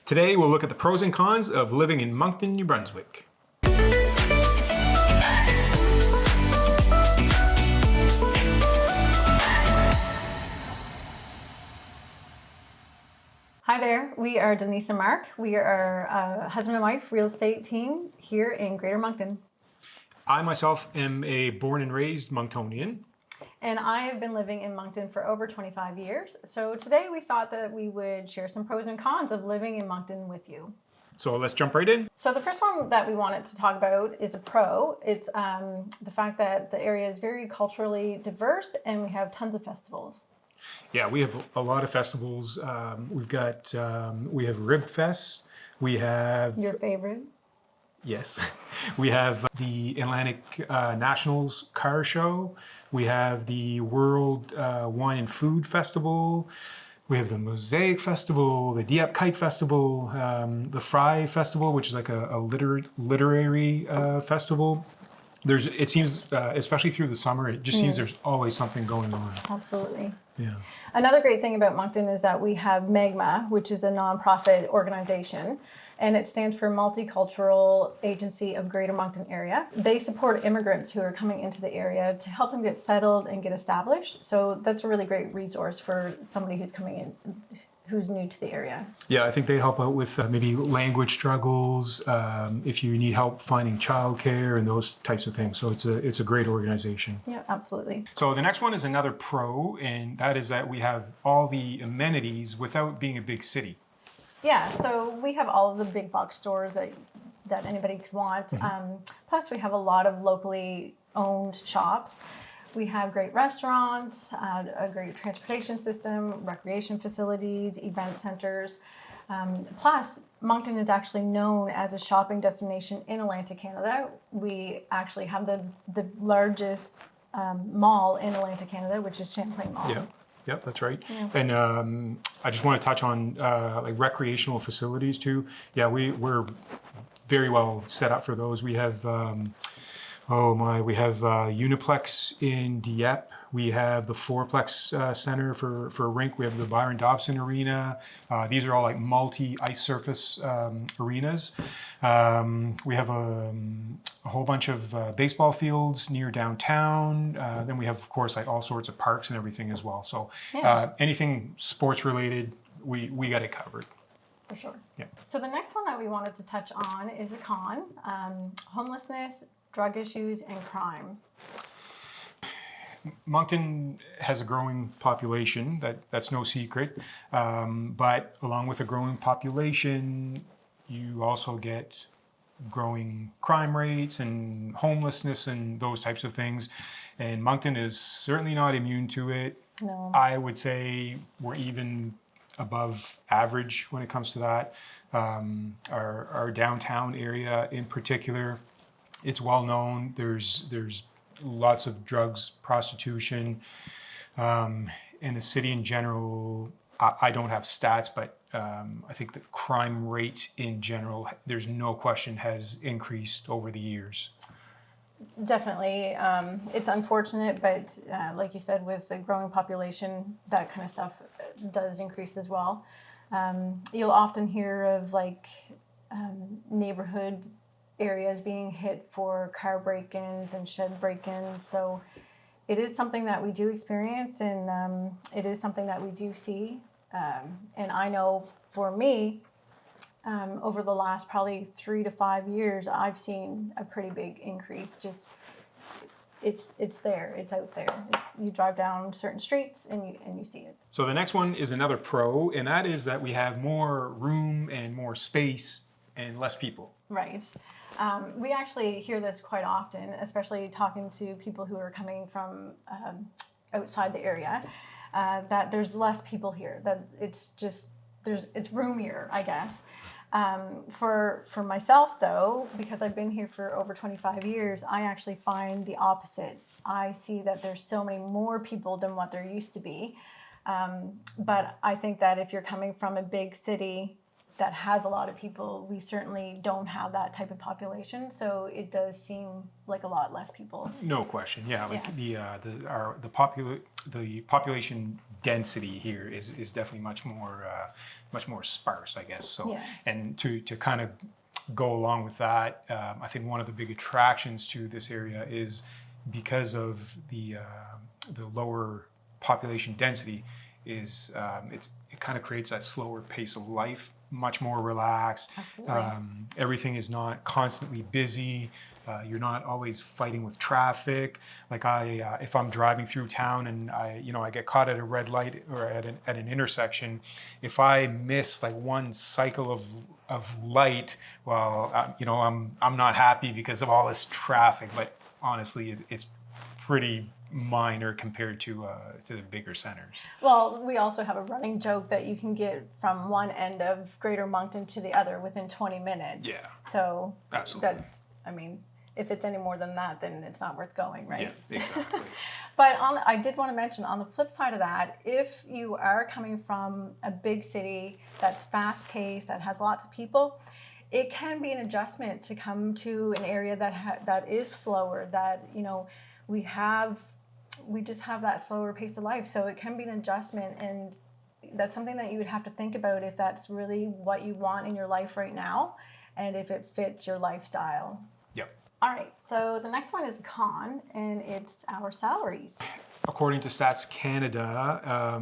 Today we'll look at the pros and cons of living in Moncton, New Brunswick. Hi there, we are Denise and Marc. We are a husband and wife real estate team here in Greater Moncton. I myself am a born and raised Monctonian. And I have been living in Moncton for over 25 years. So today we thought that we would share some pros and cons of living in Moncton with you. So let's jump right in. So the first one that we wanted to talk about is a pro. It's the fact that the area is very culturally diverse and we have tons of festivals. Yeah, we have a lot of festivals. We have Rib Fest. We have... Your favorite? Yes. We have the Atlantic Nationals Car Show. We have the World Wine and Food Festival. We have the Mosaic Festival, the Dieppe Kite Festival, the Fry Festival, which is like a literary festival. It seems, especially through the summer, it just seems there's always something going on. Absolutely. Yeah. Another great thing about Moncton is that we have MAGMA, which is a nonprofit organization, and it stands for Multicultural Agency of Greater Moncton Area. They support immigrants who are coming into the area to help them get settled and get established. So that's a really great resource for somebody who's coming in, who's new to the area. Yeah, I think they help out with maybe language struggles, if you need help finding childcare and those types of things. So it's a great organization. Yeah, absolutely. So the next one is another pro, and that is that we have all the amenities without being a big city. Yeah, so we have all of the big box stores that anybody could want. Plus we have a lot of locally owned shops. We have great restaurants, a great transportation system, recreation facilities, event centers. Plus, Moncton is actually known as a shopping destination in Atlantic Canada. We actually have the largest mall in Atlantic Canada, which is Champlain Mall. Yeah, that's right. Yeah. And I just want to touch on like recreational facilities too. Yeah, we're very well set up for those. We have we have Uniplex in Dieppe. We have the Fourplex Center for rink. We have the Byron Dobson Arena. These are all like multi-ice surface arenas. We have a whole bunch of baseball fields near downtown. Then we have, of course, like all sorts of parks and everything as well. So anything sports related, we got it covered. For sure. Yeah. So the next one that we wanted to touch on is a con, homelessness, drug issues, and crime. Moncton has a growing population, that's no secret. But along with a growing population, you also get growing crime rates and homelessness and those types of things. And Moncton is certainly not immune to it. No. I would say we're even above average when it comes to that. Our downtown area in particular, it's well known. There's lots of drugs, prostitution. In the city in general, I don't have stats, but I think the crime rate in general, there's no question, has increased over the years. Definitely. It's unfortunate, but like you said, with the growing population, that kind of stuff does increase as well. You'll often hear of like neighborhood areas being hit for car break-ins and shed break-ins. So it is something that we do experience, and it is something that we do see. And I know for me, over the last probably 3 to 5 years, I've seen a pretty big increase. Just it's there, it's out there. You drive down certain streets and you see it. So the next one is another pro, and that is that we have more room and more space and less people. Right. We actually hear this quite often, especially talking to people who are coming from outside the area, that there's less people here, that it's roomier, I guess. For myself though, because I've been here for over 25 years, I actually find the opposite. I see that there's so many more people than what there used to be. But I think that if you're coming from a big city that has a lot of people, we certainly don't have that type of population. So it does seem like a lot less people. No question. Yeah, like Yeah. the population density here is definitely much more sparse, I guess. So, Yeah. and to kind of go along with that, I think one of the big attractions to this area is because of the lower population density is it kind of creates that slower pace of life, much more relaxed. Absolutely. Everything is not constantly busy. You're not always fighting with traffic. Like if I'm driving through town and I get caught at a red light or at an intersection, if I miss like one cycle of light, well, I'm not happy because of all this traffic. But honestly, it's pretty minor compared to the bigger centers. Well, we also have a running joke that you can get from one end of Greater Moncton to the other within 20 minutes. Yeah. So Absolutely. if it's any more than that, then it's not worth going, right? Yeah, exactly. But I did want to mention, on the flip side of that, if you are coming from a big city that's fast-paced, that has lots of people, it can be an adjustment to come to an area that is slower, that, we just have that slower pace of life. So it can be an adjustment, and that's something that you would have to think about if that's really what you want in your life right now, and if it fits your lifestyle. Yep. All right, so the next one is a con, and it's our salaries. According to Stats Canada,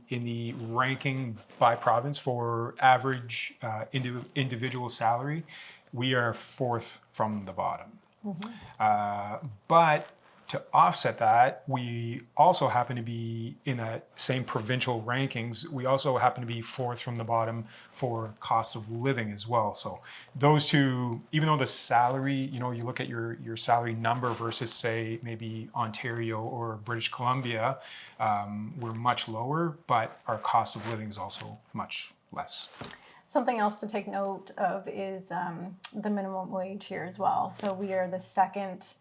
in the ranking by province for average individual salary, we are fourth from the bottom. But to offset that, we also happen to be in that same provincial rankings. We also happen to be fourth from the bottom for cost of living as well. So those two, even though the salary, you look at your salary number versus, say, maybe Ontario or British Columbia, we're much lower, but our cost of living is also much less. Something else to take note of is the minimum wage here as well. So we are the second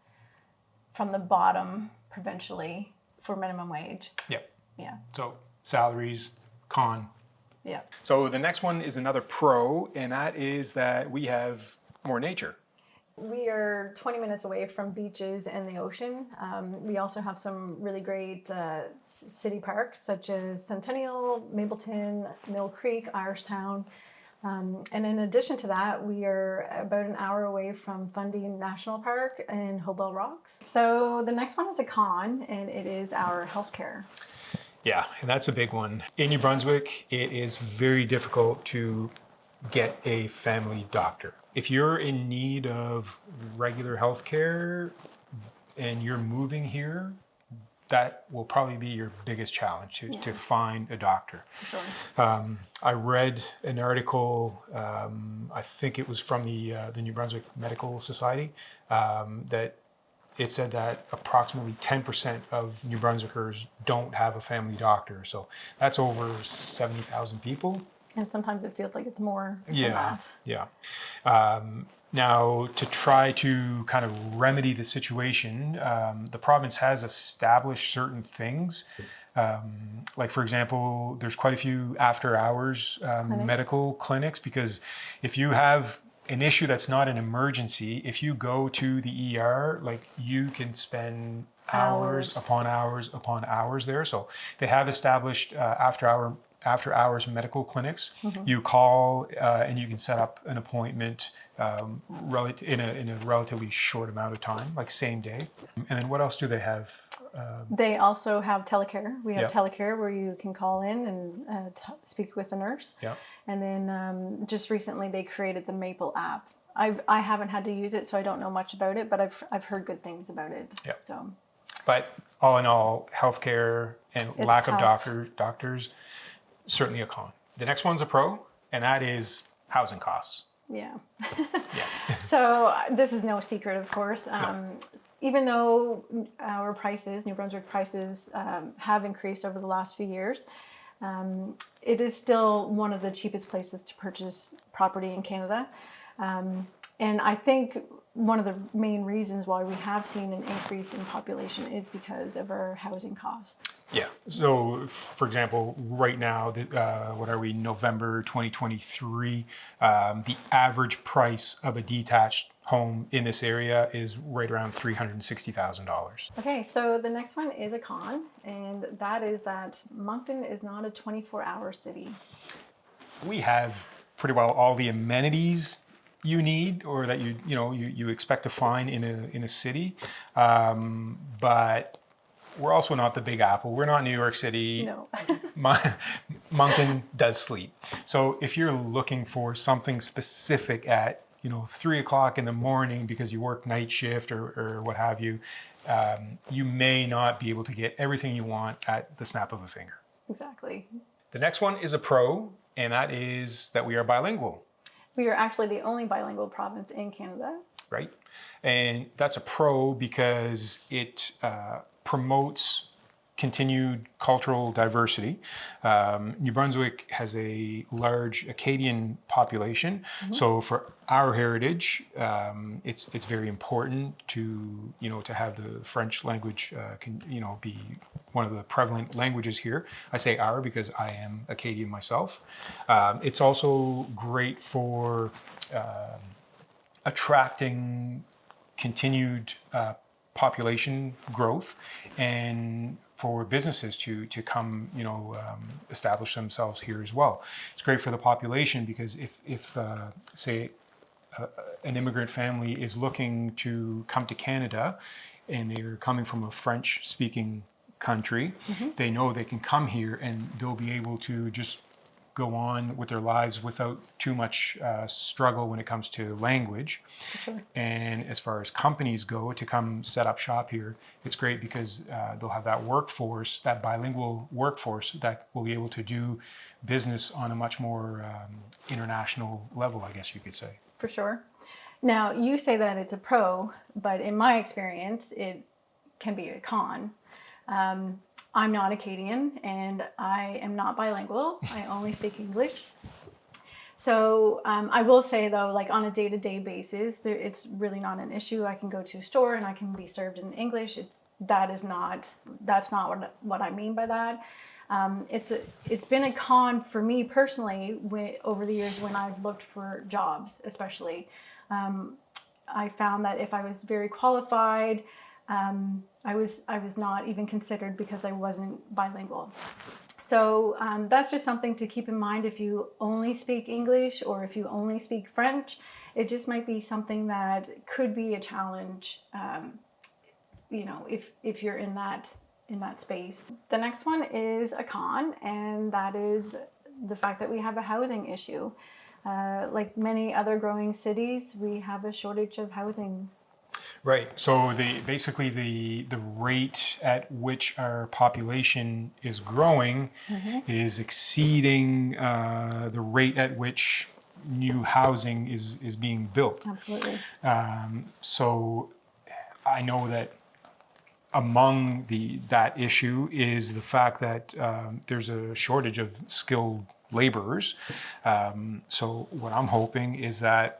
from the bottom provincially for minimum wage. Yep. Yeah. So salaries, con. Yeah. So the next one is another pro, and that is that we have more nature. We are 20 minutes away from beaches and the ocean. We also have some really great city parks such as Centennial, Mapleton, Mill Creek, Irishtown. And in addition to that, we are about an hour away from Fundy National Park and Hobel Rocks. So the next one is a con, and it is our healthcare. Yeah, and that's a big one. In New Brunswick, it is very difficult to get a family doctor. If you're in need of regular health care and you're moving here, that will probably be your biggest challenge to find a doctor. For sure. I read an article, I think it was from the New Brunswick Medical Society, that it said that approximately 10% of New Brunswickers don't have a family doctor. So that's over 70,000 people. And sometimes it feels like it's more than that. Yeah. Now, to try to kind of remedy the situation, the province has established certain things. Like, for example, there's quite a few after-hours medical clinics, because if you have an issue that's not an emergency, if you go to the ER, like, you can spend hours upon hours there. So they have established after-hours medical clinics. You call and you can set up an appointment in a relatively short amount of time, like same day. And then what else do they have? They also have telecare. We have Yep. telecare where you can call in and speak with a nurse. Yeah. And then just recently they created the Maple app. I haven't had to use it, so I don't know much about it, but I've heard good things about it. Yeah. So. But all in all, healthcare and It's lack of tough. doctors, certainly a con. The next one's a pro, and that is housing costs. Yeah. Yeah. So this is no secret, of course. Even though our prices, New Brunswick prices, have increased over the last few years, it is still one of the cheapest places to purchase property in Canada. And I think one of the main reasons why we have seen an increase in population is because of our housing costs. Yeah. So, for example, right now, what are we, November 2023, the average price of a detached home in this area is right around $360,000. Okay, so the next one is a con, and that is that Moncton is not a 24-hour city. We have pretty well all the amenities you need or that you expect to find in a city, but we're also not the Big Apple. We're not New York City. No. Moncton does sleep. So if you're looking for something specific at 3:00 in the morning because you work night shift or what have you, you may not be able to get everything you want at the snap of a finger. Exactly. The next one is a pro, and that is that we are bilingual. We are actually the only bilingual province in Canada. Right? And that's a pro because it promotes continued cultural diversity. New Brunswick has a large Acadian population, so for our heritage, it's very important to have the French language be one of the prevalent languages here. I say our because I am Acadian myself. It's also great for attracting continued population growth and for businesses to come, establish themselves here as well. It's great for the population because if say, an immigrant family is looking to come to Canada and they're coming from a French-speaking country, they know they can come here and they'll be able to just go on with their lives without too much struggle when it comes to language. Sure. And as far as companies go to come set up shop here, it's great because they'll have that workforce, that bilingual workforce that will be able to do business on a much more international level, I guess you could say. For sure. Now, you say that it's a pro, but in my experience, it can be a con. I'm not Acadian and I am not bilingual. I only speak English. So I will say though, like on a day-to-day basis, it's really not an issue. I can go to a store and I can be served in English. That's not what I mean by that. It's been a con for me personally over the years when I've looked for jobs, especially. I found that if I was very qualified, I was not even considered because I wasn't bilingual. So that's just something to keep in mind if you only speak English or if you only speak French. It just might be something that could be a challenge, if you're in that space. The next one is a con, and that is the fact that we have a housing issue. Like many other growing cities, we have a shortage of housing. Right. So basically the rate at which our population is growing is exceeding the rate at which new housing is being built. Absolutely. So I know that among that issue is the fact that there's a shortage of skilled laborers. So what I'm hoping is that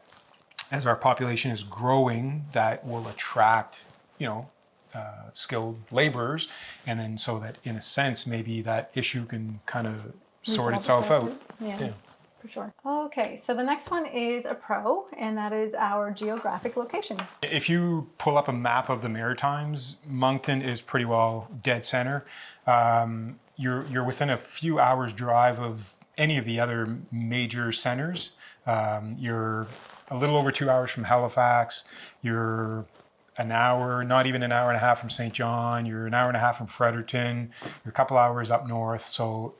as our population is growing, that will attract, skilled laborers, and then so that in a sense maybe that issue can kind of sort itself out. Yeah, for sure. Okay, so the next one is a pro, and that is our geographic location. If you pull up a map of the Maritimes, Moncton is pretty well dead center. You're within a few hours drive of any of the other major centers. You're a little over 2 hours from Halifax. You're an hour, not even an hour and a half from St. John. You're an hour and a half from Fredericton. You're a couple hours up north. So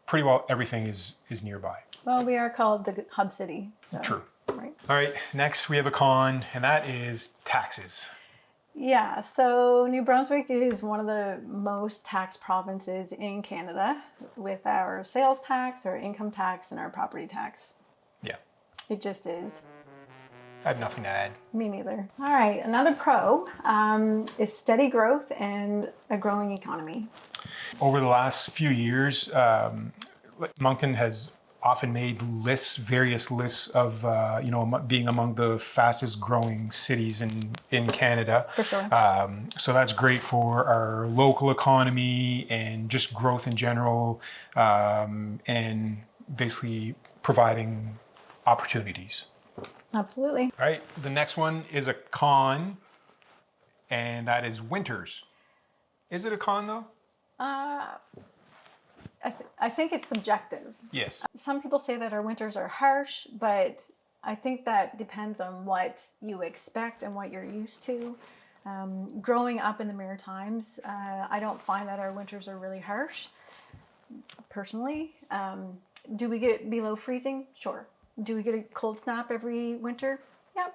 pretty well everything is nearby. Well, we are called the hub city. So, True. Right. All right, next we have a con, and that is taxes. Yeah, so New Brunswick is one of the most taxed provinces in Canada with our sales tax, our income tax, and our property tax. Yeah. It just is. I have nothing to add. Me neither. All right, another pro is steady growth and a growing economy. Over the last few years, Moncton has often made lists, various lists of being among the fastest growing cities in Canada. For sure. So that's great for our local economy and just growth in general, and basically providing opportunities. Absolutely. All right, the next one is a con, and that is winters. Is it a con though? I think it's subjective. Yes. Some people say that our winters are harsh, but I think that depends on what you expect and what you're used to. Growing up in the Maritimes, I don't find that our winters are really harsh, personally. Do we get below freezing? Sure. Do we get a cold snap every winter?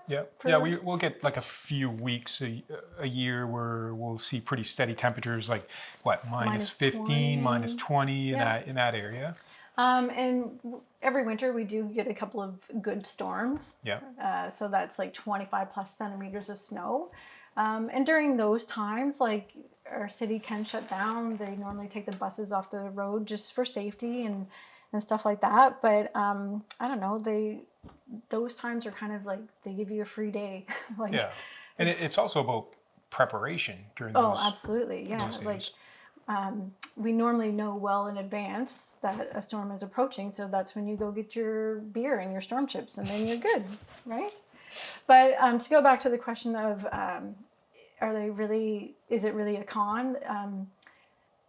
Yep. Yeah. We'll get like a few weeks a year where we'll see pretty steady temperatures, like what, minus 15, 20. minus 20 in that area. And every winter we do get a couple of good storms. Yeah. So that's like 25 plus centimeters of snow. And during those times, like, our city can shut down. They normally take the buses off the road just for safety and stuff like that. But I don't know, those times are kind of like, they give you a free day. Like, yeah. And it's also about preparation during those. Oh, absolutely. Yeah. Those Like, days. we normally know well in advance that a storm is approaching. So that's when you go get your beer and your storm chips, and then you're good, right? But to go back to the question of, is it really a con?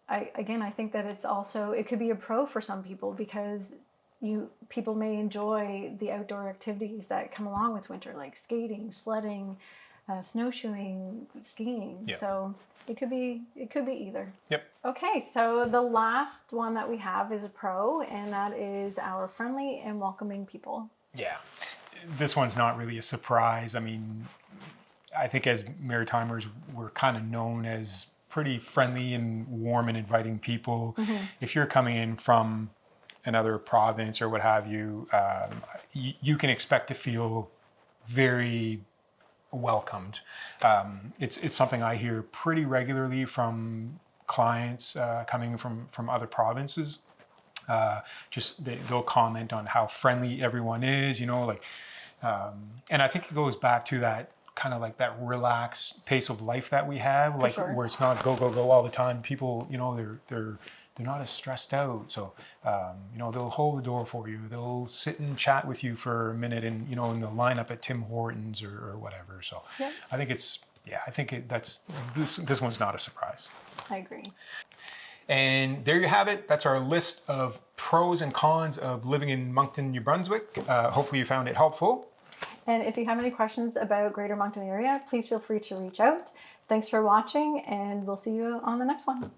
I think that it could be a pro for some people, because people may enjoy the outdoor activities that come along with winter, like skating, sledding, snowshoeing, skiing. Yeah. So it could be either. Yep. Okay, so the last one that we have is a pro, and that is our friendly and welcoming people. Yeah. This one's not really a surprise. I mean, I think as Maritimers, we're kind of known as pretty friendly and warm and inviting people. Mm-hmm. If you're coming in from another province or what have you, you can expect to feel very welcomed. It's something I hear pretty regularly from clients coming from other provinces. They'll comment on how friendly everyone is, and I think it goes back to that kind of like that relaxed pace of life that we have, like, sure. Where it's not go all the time. People, they're not as stressed out, so they'll hold the door for you. They'll sit and chat with you for a minute, and and they'll line up at Tim Hortons or whatever. So yeah. I think this one's not a surprise. I agree. And there you have it. That's our list of pros and cons of living in Moncton, New Brunswick. Hopefully you found it helpful. And if you have any questions about Greater Moncton area, please feel free to reach out. Thanks for watching, and we'll see you on the next one.